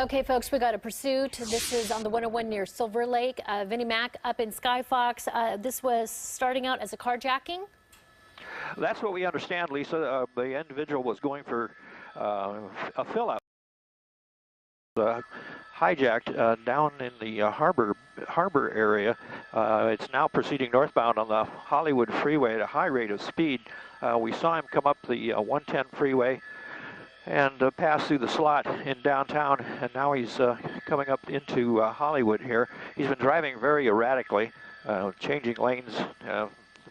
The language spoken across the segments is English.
Okay, folks, we got a pursuit. This is on the 101 near Silver Lake. Vinnie Mac up in Skyfox. This was starting out as a carjacking? That's what we understand, Lisa. The individual was going for a fill-out. Hijacked down in the harbor area. It's now proceeding northbound on the Hollywood freeway at a high rate of speed. We saw him come up the 110 freeway and pass through the slot in downtown, and now he's coming up into Hollywood here. He's been driving very erratically, changing lanes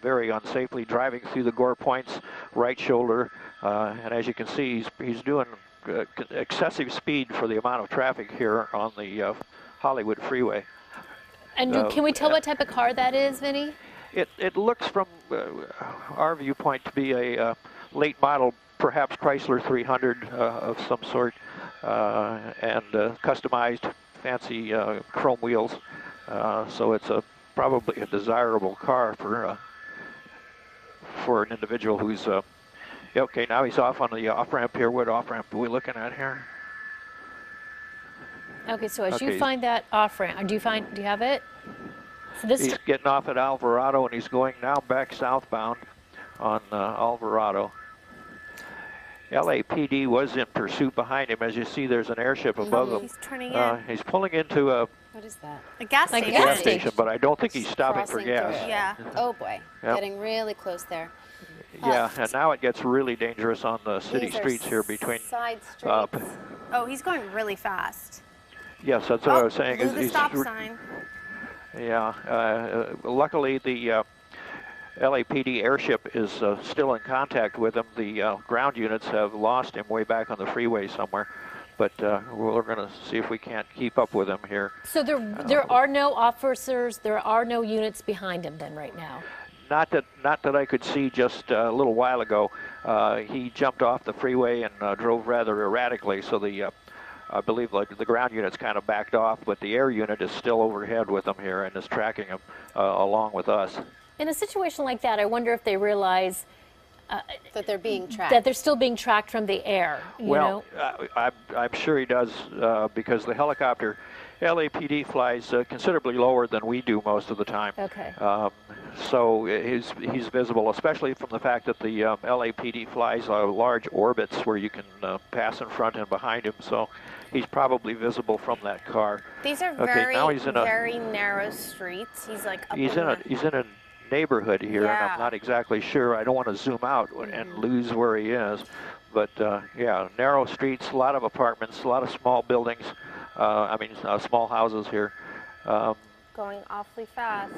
very unsafely, driving through the Gore Points right shoulder, and as you can see, he's doing excessive speed for the amount of traffic here on the Hollywood freeway. And can we tell what type of car that is, Vinny? It looks from our viewpoint to be a late model, perhaps Chrysler 300 of some sort, and customized fancy chrome wheels. So it's probably a desirable car for an individual who's okay. Now he's off on the off-ramp here. What off-ramp are we looking at here? Okay, so as you find that off-ramp, do you have it? So this he's getting off at Alvarado, and he's going now back southbound on Alvarado. LAPD was in pursuit behind him. As you see, there's an airship above him. He's turning in. He's pulling into a What is that? A gas Like station. a gas station, but I don't think he's stopping for Crossing gas. through. Yeah. Oh boy, Yep. getting really close there. Yeah, and now it gets really dangerous on the city These are streets here between. side streets. Oh, he's going really fast. Yes, that's what I was saying. Blew the He's- stop sign. Yeah, luckily the LAPD airship is still in contact with him. The ground units have lost him way back on the freeway somewhere, but we're going to see if we can't keep up with him here. So there are no officers, there are no units behind him then right now? Not that I could see just a little while ago. He jumped off the freeway and drove rather erratically, so I believe the ground unit's kind of backed off, but the air unit is still overhead with him here and is tracking him along with us. In a situation like that, I wonder if they realize That they're being tracked. that they're still being tracked from the air. You know? I'm sure he does because the helicopter, LAPD flies considerably lower than we do most of the time. Okay. So he's visible, especially from the fact that the LAPD flies large orbits where you can pass in front and behind him. So he's probably visible from that car. These are now he's in very narrow streets. He's like up He's in a neighborhood here, and Yeah. I'm not exactly sure. I don't want to zoom out and lose where he is. But yeah, narrow streets, a lot of apartments, a lot of small buildings. Small houses here. going awfully fast.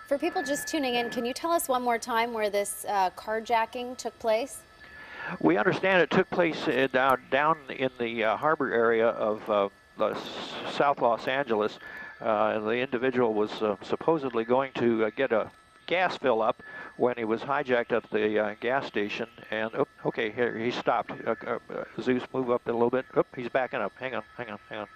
For people just tuning in, can you tell us one more time where this carjacking took place? We understand it took place down in the harbor area of South Los Angeles. The individual was supposedly going to get a gas fill up when he was hijacked at the gas station. And okay, here he stopped. Zeus, move up a little bit. He's backing up. Hang on. Oh.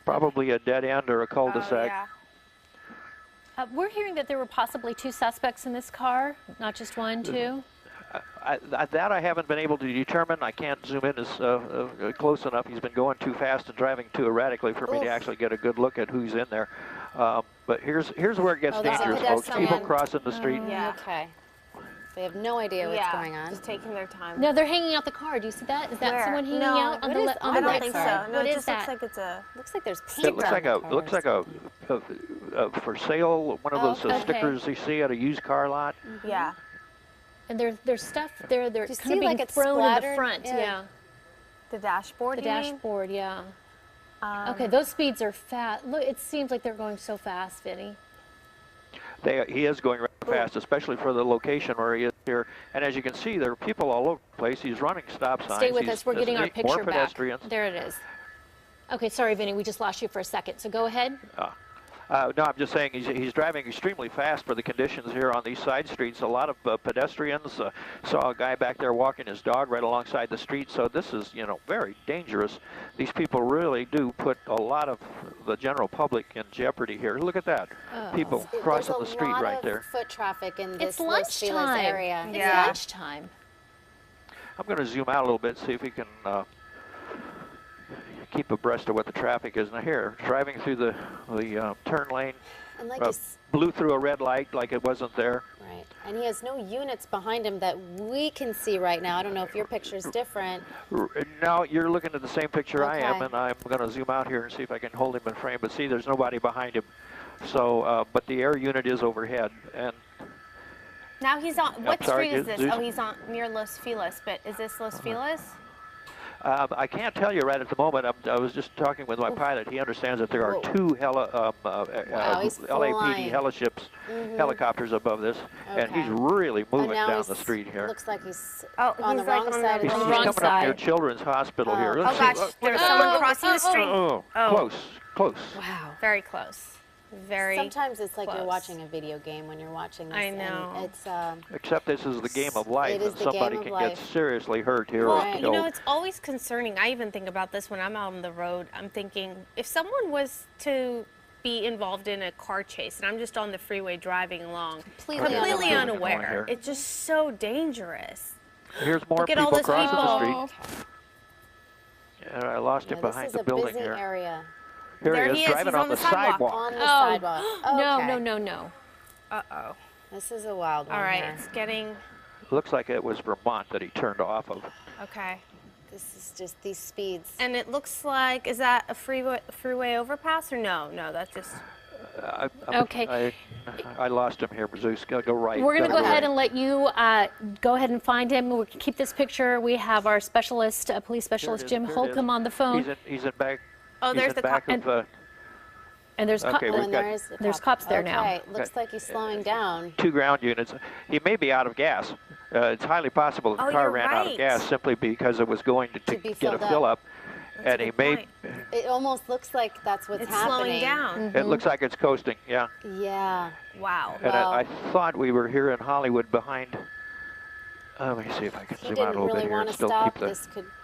Probably a dead end or a cul-de-sac. Yeah. We're hearing that there were possibly 2 suspects in this car, not just 1, 2. That I haven't been able to determine. I can't zoom in as close enough. He's been going too fast and driving too erratically for me to actually get a good look at who's in there. But here's where it gets there's a dangerous, folks. People pedestrian. crossing the street. Yeah. Okay. They have no idea what's going on. Just taking their time. No, they're hanging out the car. Do you see that? Is that Where? someone hanging No. out on What the is- on I the I don't right think side? so. No, What it is just that? looks like it's a. Looks like there's paint It looks like a for sale, one of those okay. stickers you see at a used car lot. Yeah. And there's stuff there. They're you kind see of being like it's thrown in the splattered? front. Yeah. Yeah. The dashboard. The you mean? dashboard. Yeah. Um, Okay, those speeds are fast. Look, it seems like they're going so fast, Vinny. He is going rather fast, especially for the location where he is here. And as you can see, there are people all over the place. He's running stop signs. Stay with He's- us. We're getting our there's picture more back. pedestrians. There it is. Okay, sorry, Vinny. We just lost you for a second. So go ahead. No, I'm just saying he's driving extremely fast for the conditions here on these side streets. A lot of pedestrians. Saw a guy back there walking his dog right alongside the street. So this is, very dangerous. These people really do put a lot of the general public in jeopardy here. Look at that. People crossing the street right there. There's a lot of foot traffic in It's this Los Feliz lunchtime. area. It's Yeah. lunchtime. I'm going to zoom out a little bit, see if we can keep abreast of what the traffic is. Now here, driving through the turn lane, And like blew through a red light like it wasn't there. right, and he has no units behind him that we can see right now. I don't know if your picture's different. Now you're looking at the same picture I am, Okay. and I'm going to zoom out here and see if I can hold him in frame. But see, there's nobody behind him. So, but the air unit is overhead, and Now he's on. What sorry, street is this? Zeus? Oh, he's on near Los Feliz. But is this Los Feliz? I can't tell you right at the moment. I was just talking with my pilot. He understands that there are Whoa. two he's LAPD flying. helicopters above this, and he's Okay. really And moving now down he's, the street here. Looks like he's Oh, on the he's like wrong on side the- of He's the on the wrong coming up near side. Children's Hospital here. Oh Let's gosh, see. there's Wait, someone crossing the street. oh, Oh. close. Wow. Very close. Very. Sometimes it's like you're close. watching a video game when you're watching this. I and know. it's Except this is the game of life, It is and the somebody game of can life. get seriously hurt here Well, or Right. you know, killed. it's always concerning. I even think about this when I'm out on the road. I'm thinking, if someone was to be involved in a car chase and I'm just on the freeway driving along, Completely completely unaware. unaware, it's just so dangerous. Here's more Look at all people those crossing the people. street. And I lost him this behind is the a building busy here. area. Here There he he is, is. driving He's on the sidewalk. On the Oh. sidewalk. No, Okay. no. Uh-oh. This is a wild one All right, here. it's getting, Looks like it was Vermont that he turned off of. okay. This is just these speeds. And it looks like, is that a freeway overpass or no? No, that's just, Okay. I lost him here, Zeus. Go right. We're going to go right. ahead and let you go ahead and find him. We can keep this picture. We have our specialist, police Here it specialist is, Jim here it Holcomb is. on the phone. He's in back. oh, he's there's in the back cop. of And there's Okay, we've and got- there's cops there now. Okay, looks like he's slowing down. two ground units. He may be out of gas. It's highly possible that the Oh, car you're ran out of right. gas simply because it was going to be get a filled fill up. That's a And he good may, point. It almost looks like that's what's It's happening. slowing down. it looks like it's coasting, yeah. Yeah. Wow. And Wow. I thought we were here in Hollywood behind. Let me see if I can He zoom out a didn't little bit really here want and to still stop. keep the.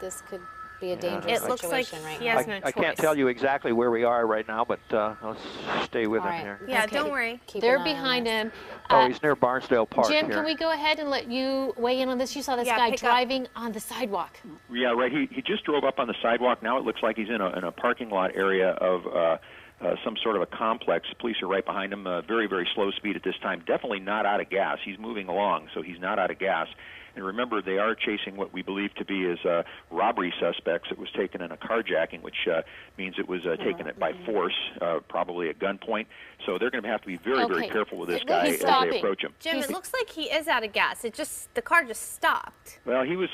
This could be a dangerous It looks like situation right he now. has no I can't choice. tell you exactly where we are right now, but let's stay with All him right. here. Yeah, Okay. don't worry. Keep They're an eye on behind this. him. Oh, he's near Barnsdale Park Jim, here. can we go ahead and let you weigh in on this? You saw this Yeah, guy pick up. driving on the sidewalk. Yeah, right. He just drove up on the sidewalk. Now it looks like he's in a parking lot area of some sort of a complex. Police are right behind him. Very, very slow speed at this time. Definitely not out of gas. He's moving along, so he's not out of gas. And remember, they are chasing what we believe to be as robbery suspects. It was taken in a carjacking, which means it was taken by force, probably at gunpoint. So they're going to have to be very, very Okay. careful with this He's guy as stopping. they approach him. Jim, He's- it looks like he is out of gas. The car just stopped. Well, he was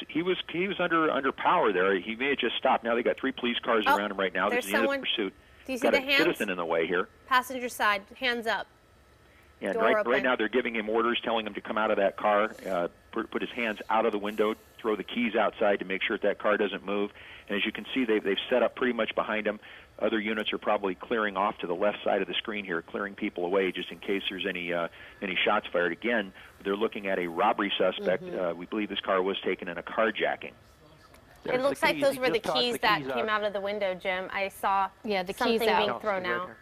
under power there. He may have just stopped. Now they got 3 police cars Oh, around him right now. there's This is the end of someone- the pursuit. Do you see Got the a hands? citizen in the way here. Passenger side, hands up. And Door right open. now they're giving him orders, telling him to come out of that car, put his hands out of the window, throw the keys outside to make sure that car doesn't move. And as you can see, they've set up pretty much behind him. Other units are probably clearing off to the left side of the screen here, clearing people away just in case there's any shots fired. Again, they're looking at a robbery suspect. We believe this car was taken in a carjacking. It There's looks the like keys. those He were the just tossed keys that came out of the window, Jim. I saw Yeah, the keys something out. being No, thrown right out. here.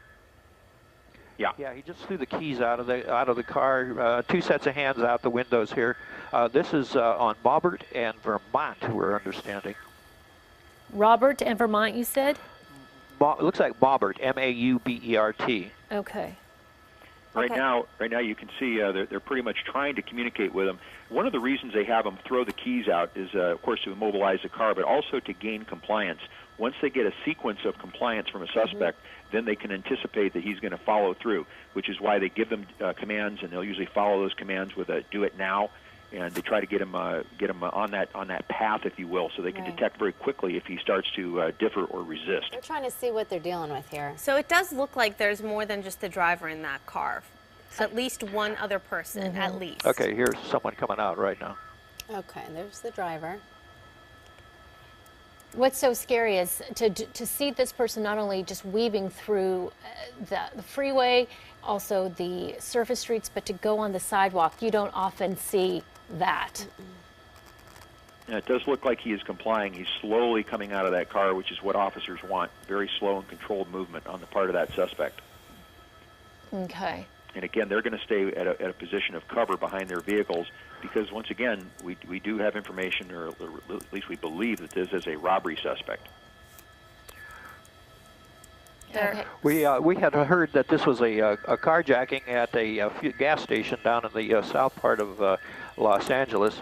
Yeah. Yeah, he just threw the keys out of the car. 2 sets of hands out the windows here. This is on Maubert and Vermont, we're understanding. Robert and Vermont, you said? It looks like Maubert, Maubert. Okay. Right Okay. now you can see they're pretty much trying to communicate with him. One of the reasons they have him throw the keys out is, of course, to immobilize the car, but also to gain compliance. Once they get a sequence of compliance from a suspect, then they can anticipate that he's going to follow through, which is why they give them commands, and they'll usually follow those commands with a "do it now," and they try to get him on that path, if you will, so they can Right. detect very quickly if he starts to differ or resist. We're trying to see what they're dealing with here. So it does look like there's more than just the driver in that car. At least one other person, at least. Okay, here's someone coming out right now. Okay, there's the driver. What's so scary is to see this person not only just weaving through the freeway, also the surface streets, but to go on the sidewalk. You don't often see that. And it does look like he is complying. He's slowly coming out of that car, which is what officers want. Very slow and controlled movement on the part of that suspect. Okay. And again, they're going to stay at a position of cover behind their vehicles because, once again, we do have information, or at least we believe that this is a robbery suspect. Okay. We had heard that this was a carjacking at a gas station down in the south part of Los Angeles,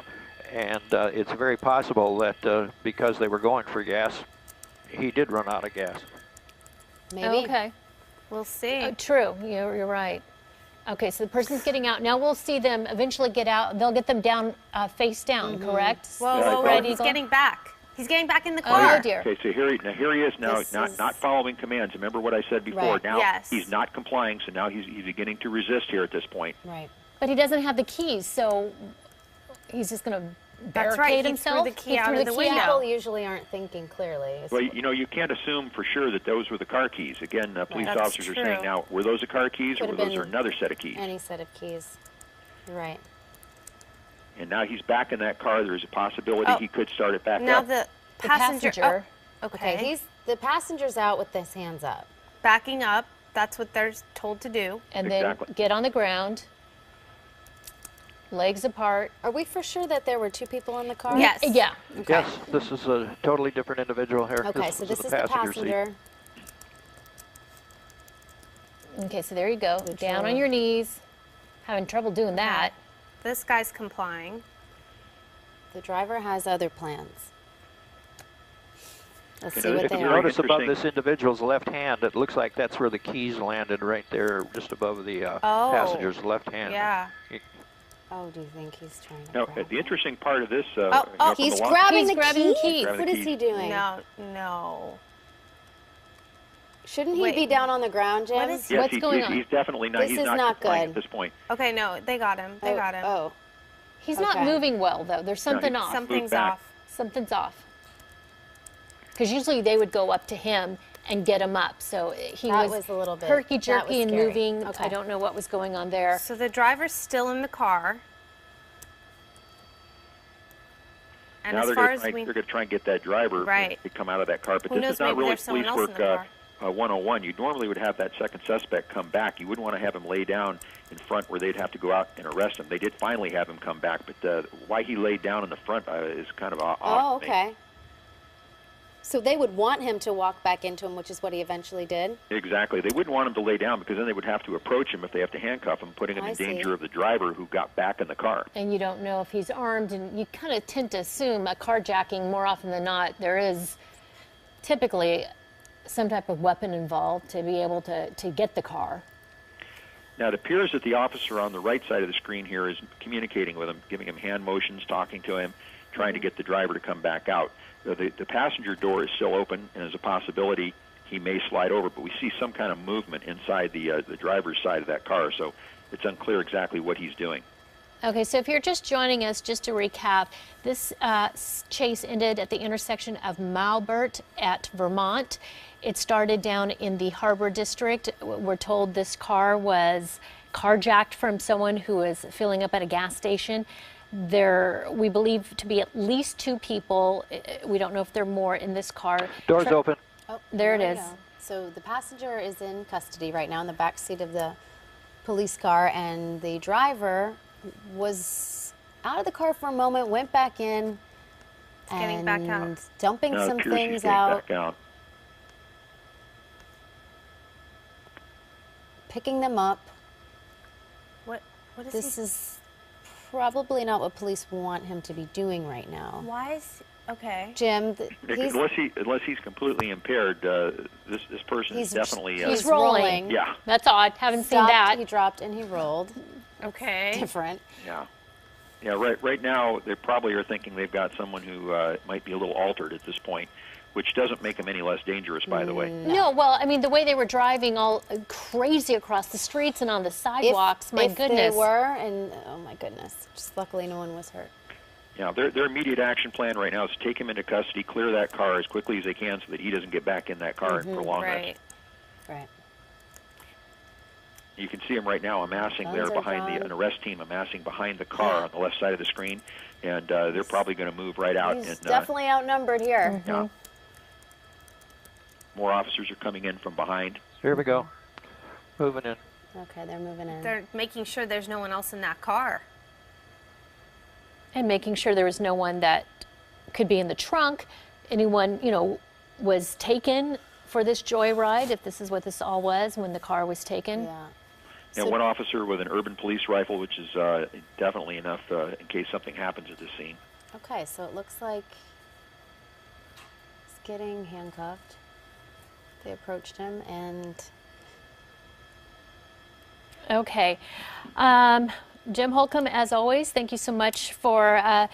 and it's very possible that because they were going for gas, he did run out of gas. Maybe. Okay. We'll see. True. You're right. Okay, so the person's getting out. Now we'll see them eventually get out. They'll get them down, face down, correct? Whoa, Yeah, whoa, well, whoa! He's Eagle? getting back. He's getting back in the Oh, car. dear. Okay, so here he is now, This is- not following commands. Remember what I said before. Right. Now Yes. he's not complying, so now he's beginning to resist here at this point. Right. But he doesn't have the keys, so he's just going to That's barricade right, he threw himself. the key out threw of the key window. out. People usually aren't thinking clearly. Well, you can't assume for sure that those were the car keys. Again, police That's officers are saying true. now, were those the car keys or Could were have those been another set of keys? Any set of keys. You're right. And now he's back in that car. There's a possibility Oh. he could start it back Now up. the The passenger. passenger. Oh, okay. Okay, the passenger's out with his hands up. backing up. That's what they're told to do. And Exactly. then get on the ground, legs apart. Are we for sure that there were two people in the car? Yes. Yeah. Okay. Yes, this is a totally different individual here. Okay, so this was is the seat. passenger. Okay, so there you go. Good Down job. on your knees. Having trouble doing that. This guy's complying. The driver has other plans. Let's You see know, what if they you You are. notice above Interesting. this individual's left hand, it looks like that's where the keys landed, right there, just above the Oh. passenger's left hand. Yeah. Oh, do you think he's trying to Now, grab the it? interesting part of this, oh, from He's the long- grabbing He's the grabbing the keys? keys. Grabbing What the is keys. he doing? No. Shouldn't he Wait. be down on the ground, Jim? What is- Yes, What's going on? he's definitely not. This He's is not not complying good. at this point. Okay, no, they got him. They got him. Oh, He's not Okay. moving well, though. There's something he's- off. Something's back. off. Something's off. Because usually they would go up to him and get him up. So he That was, was a little bit- herky that jerky was and scary. moving. Okay. I don't know what was going on there. So the driver's still in the car. And Now as they're far going as we, to try and get that driver Right. to come out of that car. But Who this knows, is not maybe really there's someone police else in work the 101. You normally would have that second suspect come back. You wouldn't want to have him lay down in front where they'd have to go out and arrest him. They did finally have him come back, but why he laid down in the front is kind of odd. oh, to me. okay. So they would want him to walk back into him, which is what he eventually did? Exactly. They wouldn't want him to lay down because then they would have to approach him if they have to handcuff him, putting him I in see. danger of the driver who got back in the car. And you don't know if he's armed. And you kind of tend to assume a carjacking, more often than not, there is typically some type of weapon involved to be able to get the car. Now, it appears that the officer on the right side of the screen here is communicating with him, giving him hand motions, talking to him, trying to get the driver to come back out. The passenger door is still open, and there's a possibility he may slide over, but we see some kind of movement inside the driver's side of that car, so it's unclear exactly what he's doing. Okay, so if you're just joining us, just to recap, this chase ended at the intersection of Maubert at Vermont. It started down in the Harbor District. We're told this car was carjacked from someone who was filling up at a gas station. There, we believe to be at least two people. We don't know if there are more in this car. Doors open. Oh, There it we is. go. So the passenger is in custody right now in the back seat of the police car, and the driver was out of the car for a moment, went back in, getting and back out. dumping Now it some appears he's things getting out, back out. picking them up. what is This he? is probably not what police want him to be doing right now. Why is okay? Jim, he's Unless he's completely impaired, this person is definitely he's rolling. yeah. That's odd. Haven't seen stopped, that. he dropped, and he rolled. Okay. Different. Yeah, right now they probably are thinking they've got someone who might be a little altered at this point, which doesn't make him any less dangerous, by the way. No, well, I mean, the way they were driving all crazy across the streets and on the sidewalks, my if goodness. they were, and oh my goodness, just luckily no one was hurt. Yeah, their immediate action plan right now is to take him into custody, clear that car as quickly as they can so that he doesn't get back in that car and prolong Right. that. Right. You can see him right now amassing Guns there are behind drawn. an arrest team amassing behind the car on the left side of the screen, and they're probably going to move right out. He's and definitely outnumbered here. yeah, more officers are coming in from behind. Here we go. Moving in. Okay, they're moving in. They're making sure there's no one else in that car. And making sure there was no one that could be in the trunk. Anyone, was taken for this joyride, if this is what this all was when the car was taken. Yeah. And So- one officer with an urban police rifle, which is definitely enough in case something happens at the scene. Okay, so it looks like he's getting handcuffed. They approached him, and Okay. Jim Holcomb, as always, thank you so much for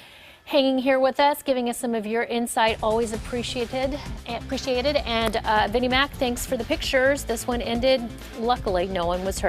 hanging here with us, giving us some of your insight. Always appreciated. And Vinnie Mac, thanks for the pictures. This one ended. Luckily, no one was hurt.